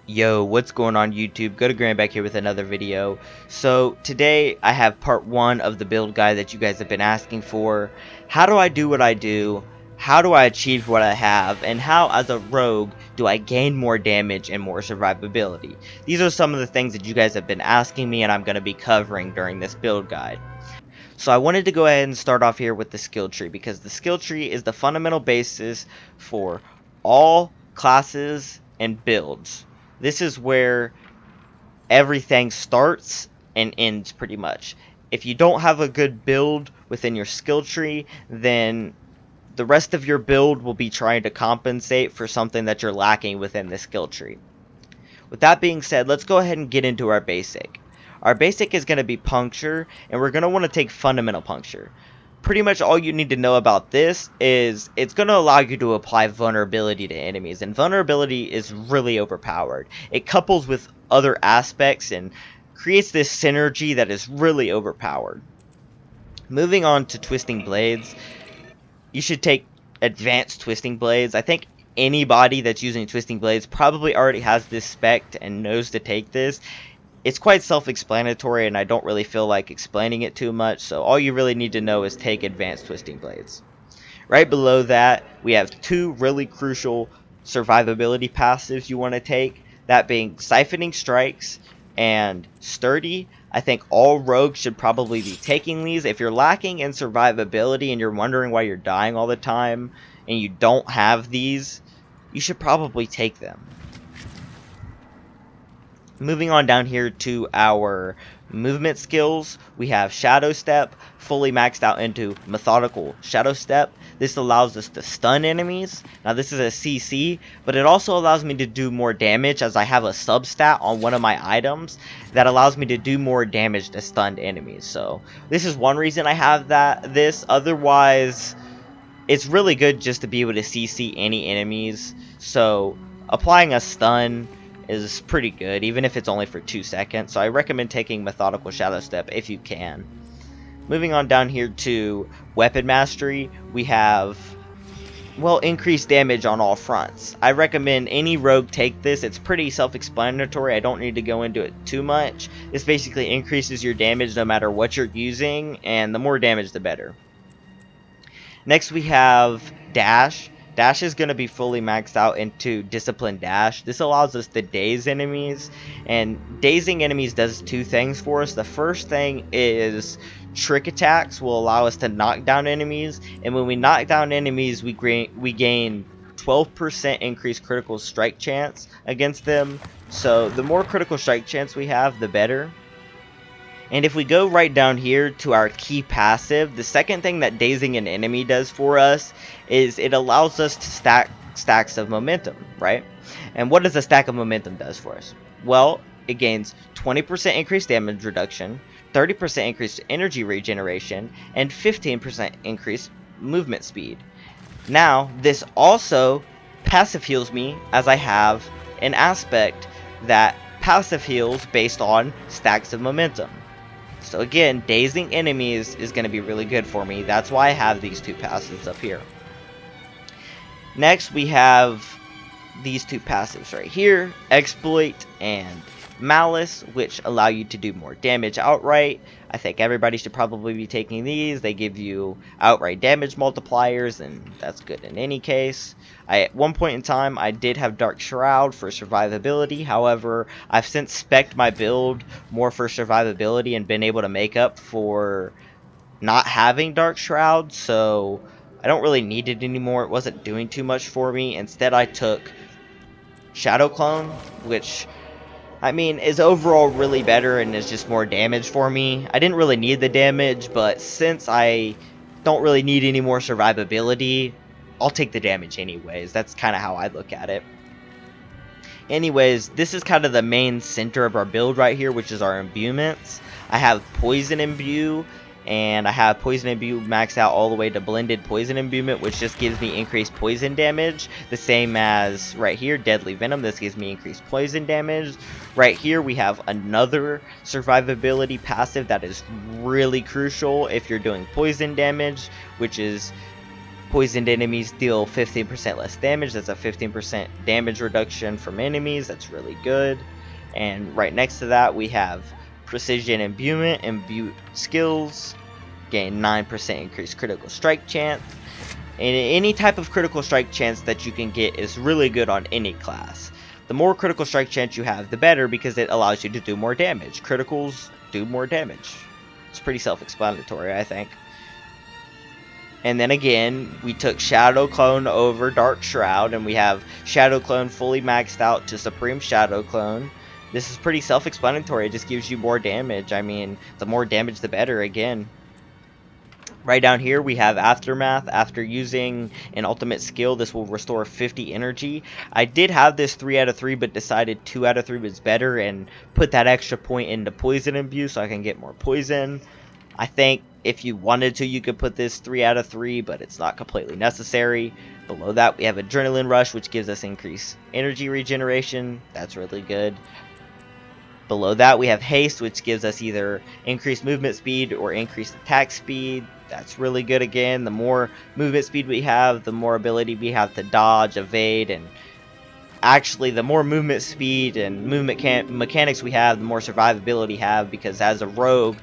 Yo, what's going on YouTube? Go to Grand back here with another video. So today I have part 1 of the build guide that you guys have been asking for. How do I do what I do? How do I achieve what I have? And how as a rogue do I gain more damage and more survivability? These are some of the things that you guys have been asking me and I'm going to be covering during this build guide. So I wanted to go ahead and start off here with the skill tree because the skill tree is the fundamental basis for all classes and builds. This is where everything starts and ends pretty much. If you don't have a good build within your skill tree, then the rest of your build will be trying to compensate for something that you're lacking within the skill tree. With that being said, let's go ahead and get into our basic. Our basic is going to be puncture, and we're going to want to take fundamental puncture. Pretty much all you need to know about this is it's going to allow you to apply vulnerability to enemies, and vulnerability is really overpowered. It couples with other aspects and creates this synergy that is really overpowered. Moving on to twisting blades, you should take advanced twisting blades. I think anybody that's using twisting blades probably already has this spec and knows to take this. It's quite self-explanatory and I don't really feel like explaining it too much, so all you really need to know is take advanced twisting blades. Right below that, we have two really crucial survivability passives you want to take, that being siphoning strikes and sturdy. I think all rogues should probably be taking these. If you're lacking in survivability and you're wondering why you're dying all the time and you don't have these, you should probably take them. Moving on down here to our movement skills, we have Shadow Step, fully maxed out into Methodical Shadow Step. This allows us to stun enemies. Now this is a CC, but it also allows me to do more damage as I have a substat on one of my items that allows me to do more damage to stunned enemies. So this is one reason I have this. Otherwise, it's really good just to be able to CC any enemies. So applying a stun is pretty good, even if it's only for 2 seconds. So I recommend taking Methodical Shadow Step if you can. Moving on down here to Weapon Mastery, we have, well, increased damage on all fronts. I recommend any rogue take this. It's pretty self-explanatory. I don't need to go into it too much. This basically increases your damage no matter what you're using, and the more damage the better. Next we have Dash. Dash is going to be fully maxed out into Discipline Dash. This allows us to daze enemies, and dazing enemies does two things for us. The first thing is trick attacks will allow us to knock down enemies, and when we knock down enemies, we gain 12% increased critical strike chance against them. So the more critical strike chance we have, the better. And if we go right down here to our key passive, the second thing that dazing an enemy does for us is it allows us to stack stacks of momentum, right? And what does a stack of momentum does for us? Well, it gains 20% increased damage reduction, 30% increased energy regeneration, and 15% increased movement speed. Now, this also passive heals me as I have an aspect that passive heals based on stacks of momentum. So again, dazing enemies is going to be really good for me. That's why I have these two passives up here. Next, we have these two passives right here, Exploit and Malice, which allow you to do more damage outright. I think everybody should probably be taking these. They give you outright damage multipliers, and that's good in any case. At one point in time, I did have Dark Shroud for survivability. However, I've since spec'd my build more for survivability and been able to make up for not having Dark Shroud, so I don't really need it anymore. It wasn't doing too much for me. Instead, I took Shadow Clone, which, I mean, is overall really better and is just more damage for me. I didn't really need the damage, but since I don't really need any more survivability, I'll take the damage anyways. That's kind of how I look at it. Anyways, this is kind of the main center of our build right here, which is our imbuments. I have Poison Imbue, and I have Poison Imbue maxed out all the way to Blended Poison Imbuement, which just gives me increased poison damage. The same as right here, Deadly Venom. This gives me increased poison damage. Right here, we have another survivability passive that is really crucial if you're doing poison damage, which is Poisoned enemies deal 15% less damage. That's a 15% damage reduction from enemies. That's really good. And right next to that, we have precision imbuement. Imbue skills gain 9% increased critical strike chance. And any type of critical strike chance that you can get is really good on any class. The more critical strike chance you have, the better, because it allows you to do more damage. Criticals do more damage. It's pretty self-explanatory, I think. And then again, we took Shadow Clone over Dark Shroud, and we have Shadow Clone fully maxed out to Supreme Shadow Clone. This is pretty self-explanatory. It just gives you more damage. I mean, the more damage, the better, again. Right down here, we have Aftermath. After using an ultimate skill, this will restore 50 energy. I did have this 3 out of 3, but decided 2 out of 3 was better, and put that extra point into Poison Imbue so I can get more poison. I think if you wanted to, you could put this 3 out of 3, but it's not completely necessary. Below that, we have Adrenaline Rush, which gives us increased energy regeneration. That's really good. Below that, we have Haste, which gives us either increased movement speed or increased attack speed. That's really good again. The more movement speed we have, the more ability we have to dodge, evade, and actually, the more movement speed and movement mechanics we have, the more survivability we have, because as a rogue,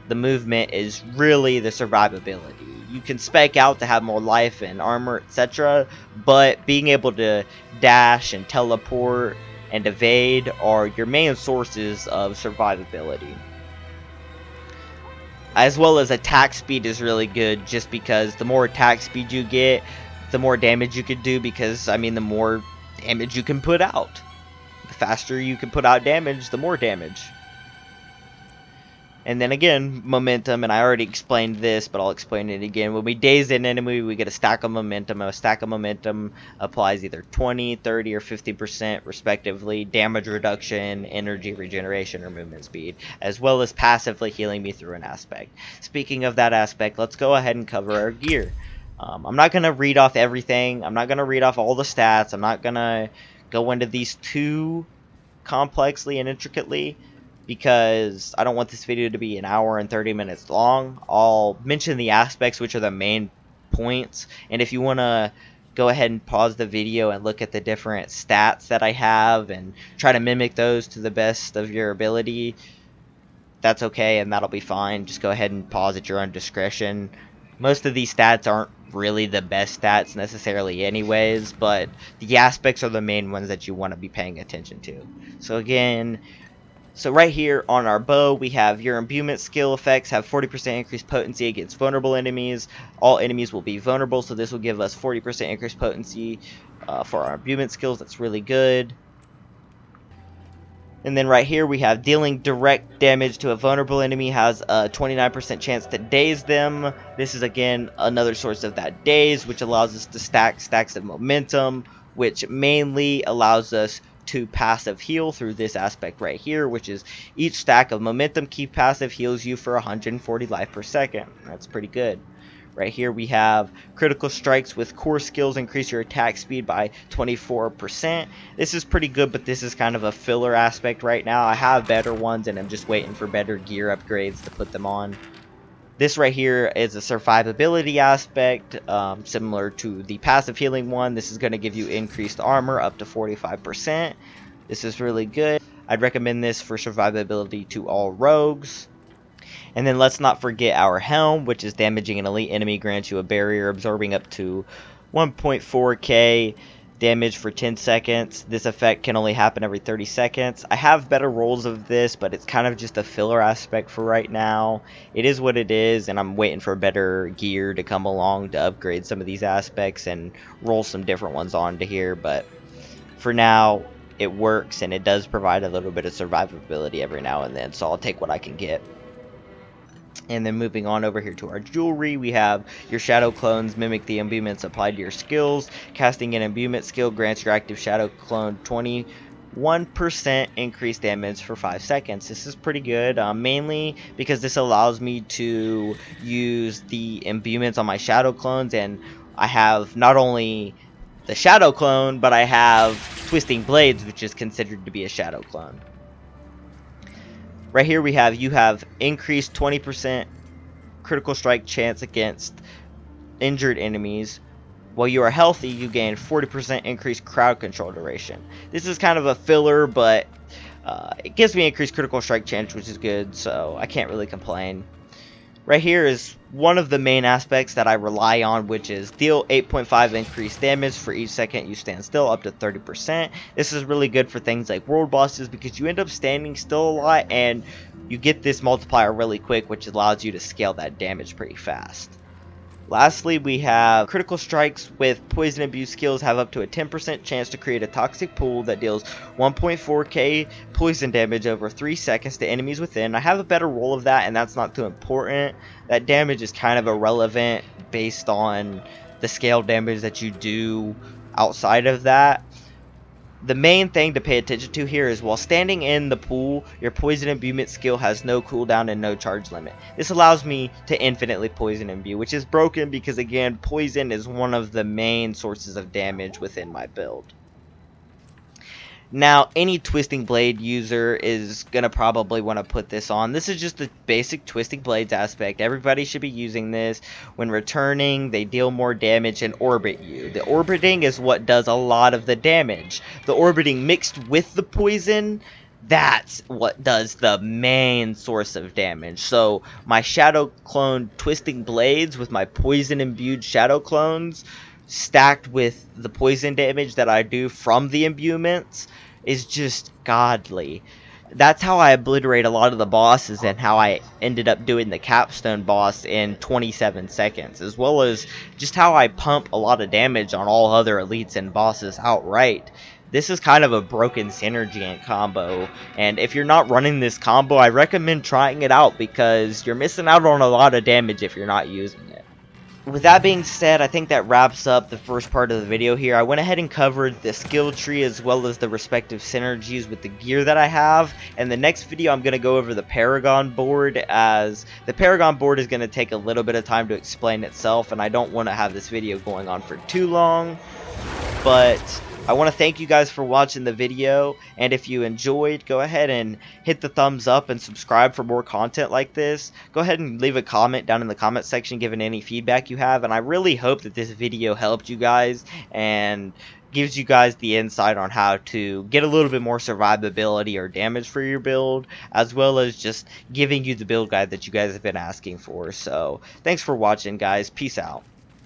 the movement is really the survivability. You can spec out to have more life and armor, etc., but being able to dash and teleport and evade are your main sources of survivability. As well as attack speed is really good, just because the more attack speed you get, the more damage you can do, because, I mean, the more damage you can put out. The faster you can put out damage, the more damage. And then again, momentum, and I already explained this, but I'll explain it again. When we daze an enemy, we get a stack of momentum. A stack of momentum applies either 20, 30, or 50% respectively, damage reduction, energy regeneration, or movement speed, as well as passively healing me through an aspect. Speaking of that aspect, let's go ahead and cover our gear. I'm not going to read off everything. I'm not going to read off all the stats. I'm not going to go into these too complexly and intricately, because I don't want this video to be an hour and 30 minutes long. I'll mention the aspects, which are the main points, and if you want to go ahead and pause the video and look at the different stats that I have and try to mimic those to the best of your ability, that's okay, and that'll be fine. Just go ahead and pause at your own discretion. Most of these stats aren't really the best stats necessarily anyways, but the aspects are the main ones that you want to be paying attention to. So again, right here on our bow, we have your imbuement skill effects have 40% increased potency against vulnerable enemies. All enemies will be vulnerable, so this will give us 40% increased potency for our imbuement skills. That's really good. And then right here we have dealing direct damage to a vulnerable enemy has a 29% chance to daze them. This is again another source of that daze, which allows us to stack stacks of momentum, which mainly allows us to passive heal through this aspect right here, which is each stack of momentum key passive heals you for 140 life per second. That's pretty good. Right here we have critical strikes with core skills increase your attack speed by 24%. This is pretty good, but this is kind of a filler aspect right now. I have better ones, and I'm just waiting for better gear upgrades to put them on. This right here is a survivability aspect, similar to the passive healing one. This is going to give you increased armor up to 45%. This is really good. I'd recommend this for survivability to all rogues. And then let's not forget our helm, which is damaging an elite enemy grants you a barrier absorbing up to 1.4k damage for 10 seconds. This effect can only happen every 30 seconds. I have better rolls of this, but it's kind of just a filler aspect for right now. It is what it is, and I'm waiting for better gear to come along to upgrade some of these aspects and roll some different ones onto here, but for now it works, and it does provide a little bit of survivability every now and then, so I'll take what I can get. And then moving on over here to our jewelry, we have your shadow clones mimic the imbuments applied to your skills. Casting an imbuement skill grants your active shadow clone 21% increased damage for 5 seconds. This is pretty good, mainly because this allows me to use the imbuments on my shadow clones, and I have not only the shadow clone, but I have twisting blades, which is considered to be a shadow clone. Right here you have increased 20% critical strike chance against injured enemies, While you are healthy, you gain 40% increased crowd control duration. This is kind of a filler, but it gives me increased critical strike chance, which is good, so I can't really complain. Right here is one of the main aspects that I rely on, which is deal 8.5 increased damage for each second you stand still, up to 30%. This is really good for things like world bosses because you end up standing still a lot and you get this multiplier really quick, which allows you to scale that damage pretty fast. Lastly, we have critical strikes with poison abuse skills have up to a 10% chance to create a toxic pool that deals 1.4k poison damage over 3 seconds to enemies within. I have a better roll of that, and that's not too important. That damage is kind of irrelevant based on the scale damage that you do outside of that. The main thing to pay attention to here is while standing in the pool, your poison imbuement skill has no cooldown and no charge limit. This allows me to infinitely poison imbue, which is broken because again, poison is one of the main sources of damage within my build. Now, any Twisting Blade user is going to probably want to put this on. This is just the basic Twisting Blades aspect. Everybody should be using this. When returning, they deal more damage and orbit you. The orbiting is what does a lot of the damage. The orbiting mixed with the poison, that's what does the main source of damage. So, my Shadow Clone Twisting Blades with my poison imbued Shadow Clones stacked with the poison damage that I do from the imbuments is just godly. That's how I obliterate a lot of the bosses and how I ended up doing the capstone boss in 27 seconds, as well as just how I pump a lot of damage on all other elites and bosses outright. This is kind of a broken synergy and combo, and if you're not running this combo, I recommend trying it out because you're missing out on a lot of damage if you're not using it. With that being said, I think that wraps up the first part of the video here. I went ahead and covered the skill tree as well as the respective synergies with the gear that I have. And the next video, I'm going to go over the paragon board, as the paragon board is going to take a little bit of time to explain itself, and I don't want to have this video going on for too long. But I want to thank you guys for watching the video, and if you enjoyed, go ahead and hit the thumbs up and subscribe for more content like this. Go ahead and leave a comment down in the comment section giving any feedback you have, and I really hope that this video helped you guys and gives you guys the insight on how to get a little bit more survivability or damage for your build, as well as just giving you the build guide that you guys have been asking for. So thanks for watching, guys. Peace out.